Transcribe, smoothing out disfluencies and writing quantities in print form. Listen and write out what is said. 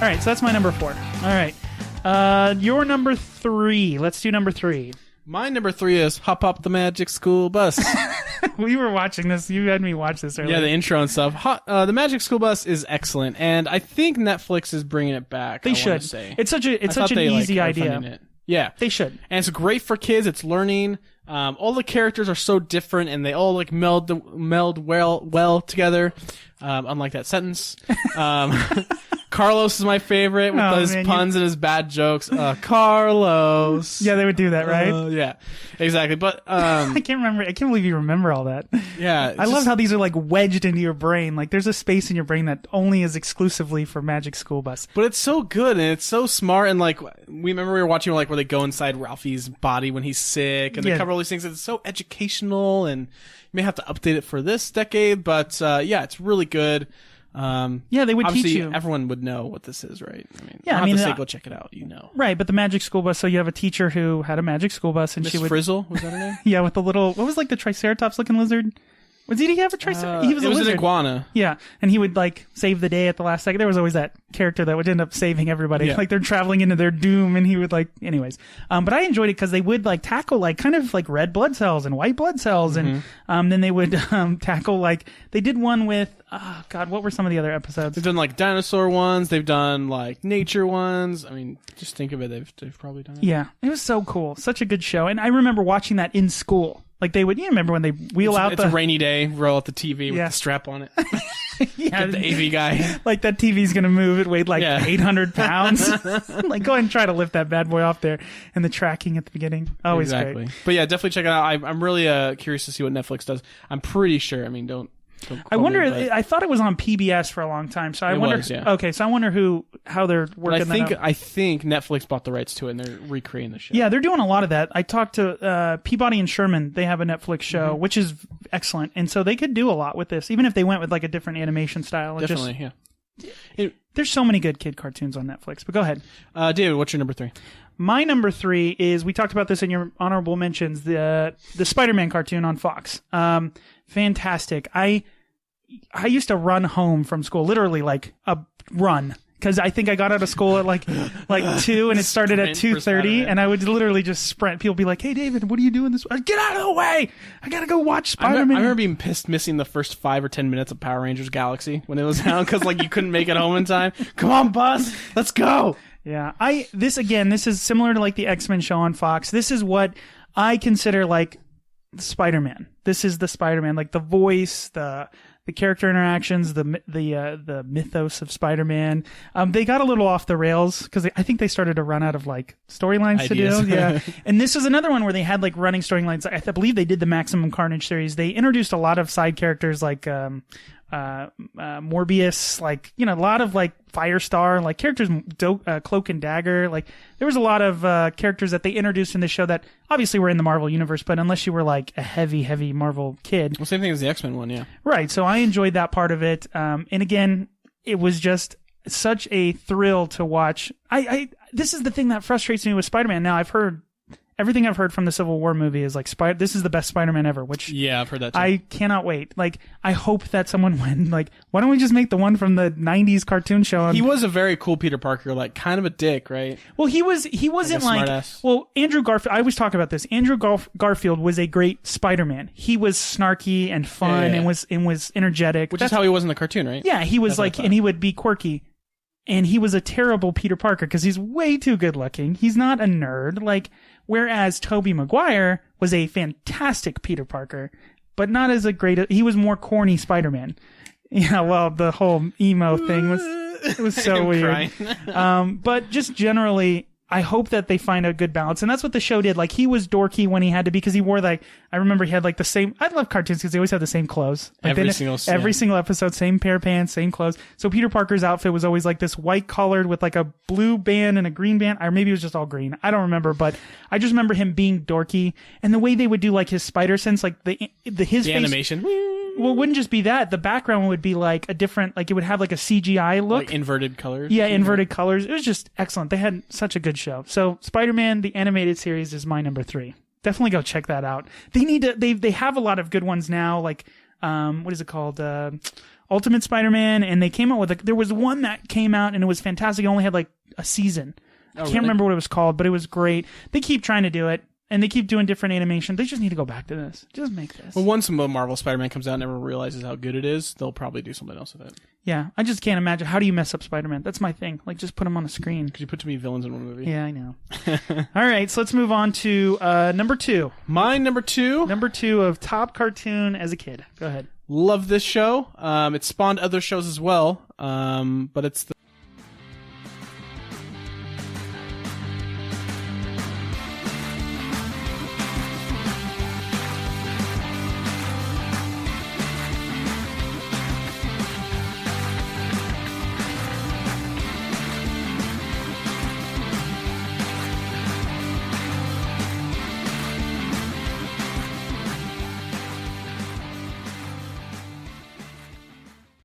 right, so that's my number 4. All right. Your number 3. Let's do number 3. My number 3 is Hop Up the Magic School Bus. We were watching this. You had me watch this earlier. Yeah, the intro and stuff. The Magic School Bus is excellent, and I think Netflix is bringing it back. They should. Say. It's such an easy idea. Yeah, they should. And it's great for kids. It's learning. All the characters are so different, and they all like meld well together. Unlike that sentence. Carlos is my favorite with his puns and his bad jokes. Carlos. Yeah, they would do that, right? Yeah, exactly. But I can't remember. I can't believe you remember all that. Yeah, I love how these are like wedged into your brain. Like there's a space in your brain that only is exclusively for Magic School Bus. But it's so good and it's so smart. And like we were watching like where they go inside Ralphie's body when he's sick, and they cover all these things. It's so educational, and you may have to update it for this decade. But yeah, it's really good. They would teach you. Everyone would know what this is, right? I mean, yeah, I mean, go check it out. You know, right? But the Magic School Bus. So you have a teacher who had a Magic School Bus, and Miss she would Frizzle, was that her name? Yeah, with the little what was like the Triceratops looking lizard. Did he have a Triceratops? He was a lizard. An iguana. Yeah, and he would like save the day at the last second. There was always that character that would end up saving everybody. Yeah. Like they're traveling into their doom, and he would like, anyways. But I enjoyed it because they would like tackle like kind of like red blood cells and white blood cells, and then they would tackle like they did one with what were some of the other episodes? They've done like dinosaur ones. They've done like nature ones. I mean, just think of it. They've probably done it. Yeah, it was so cool. Such a good show, and I remember watching that in school. Like they would, you remember when they it's a rainy day, roll out the TV with the strap on it. Yeah, get the AV guy. Like that TV's gonna move. It weighed like 800 pounds. Like go ahead and try to lift that bad boy off there. And the tracking at the beginning, always great. But yeah, definitely check it out. I'm really curious to see what Netflix does. I'm pretty sure. I mean, don't I wonder. I thought it was on PBS for a long time, so I wonder. Okay, so I wonder how they're working. I think Netflix bought the rights to it, and they're recreating the show. Yeah, they're doing a lot of that. I talked to Peabody and Sherman. They have a Netflix show, which is excellent, and so they could do a lot with this, even if they went with like a different animation style. Definitely, There's so many good kid cartoons on Netflix. But go ahead, David. What's your number 3? My number 3 is, we talked about this in your honorable mentions, the Spider-Man cartoon on Fox. Fantastic. I used to run home from school, literally like a run, because I think I got out of school at like 2 and it started at 2:30, and I would literally just sprint. People would be like, "Hey David, what are you doing this? Get out of the way! I gotta go watch Spider-Man." I remember being pissed missing the first 5 or 10 minutes of Power Rangers Galaxy when it was out because like you couldn't make it home in time. Come on, Buzz, let's go. Yeah, this is similar to like the X-Men show on Fox. This is what I consider like Spider-Man. This is the Spider-Man, like the voice, the character interactions, the mythos of Spider-Man. They got a little off the rails because I think they started to run out of like storylines to do. Yeah, and this was another one where they had like running storylines. I believe they did the Maximum Carnage series. They introduced a lot of side characters like Morbius, like, you know, a lot of like Firestar, like characters, Cloak and Dagger. Like there was a lot of characters that they introduced in this show that obviously were in the Marvel universe, but unless you were like a heavy Marvel kid. Well, same thing as the X-Men one, yeah. Right. So I enjoyed that part of it. And again, it was just such a thrill to watch. This is the thing that frustrates me with Spider-Man. Now everything I've heard from the Civil War movie is like, this is the best Spider-Man ever, which yeah, I've heard that too. I cannot wait. Like, I hope that someone went like, why don't we just make the one from the 90s cartoon show? He was a very cool Peter Parker, like kind of a dick, right? Well, he wasn't like well, Andrew Garfield, I always talk about this. Andrew Garfield was a great Spider-Man. He was snarky and fun and was energetic. Which is how he was in the cartoon, right? Yeah, he was like, and he would be quirky. And he was a terrible Peter Parker because he's way too good looking. He's not a nerd. Like, whereas Tobey Maguire was a fantastic Peter Parker, but not as a great, he was more corny Spider-Man. Yeah, well, the whole emo thing was so weird. But just generally, I hope that they find a good balance. And that's what the show did. Like, he was dorky when he had to, because he wore like, I remember he had like the same, I love cartoons because they always have the same clothes. Like every single episode, same pair of pants, same clothes. So Peter Parker's outfit was always like this white colored with like a blue band and a green band. Or maybe it was just all green. I don't remember, but I just remember him being dorky. And the way they would do like his spider sense, like his face, animation. Well, it wouldn't just be that. The background would be like a different, like it would have like a CGI look. Like inverted colors. Yeah, inverted colors. It was just excellent. They had such a good show. So Spider-Man, the animated series, is my number 3. Definitely go check that out. They need to, they have a lot of good ones now. Like, what is it called? Ultimate Spider-Man, and they came out with there was one that came out and it was fantastic. It only had like a season. I can't remember what it was called, but it was great. They keep trying to do it. And they keep doing different animation. They just need to go back to this. Just make this. Well, once Marvel Spider-Man comes out and everyone realizes how good it is, they'll probably do something else with it. Yeah, I just can't imagine. How do you mess up Spider-Man? That's my thing. Like, just put him on a screen. Could you put too many villains in one movie? Yeah, I know. All right, so let's move on to number 2. My number 2. Number 2 of top cartoon as a kid. Go ahead. Love this show. It spawned other shows as well, but it's the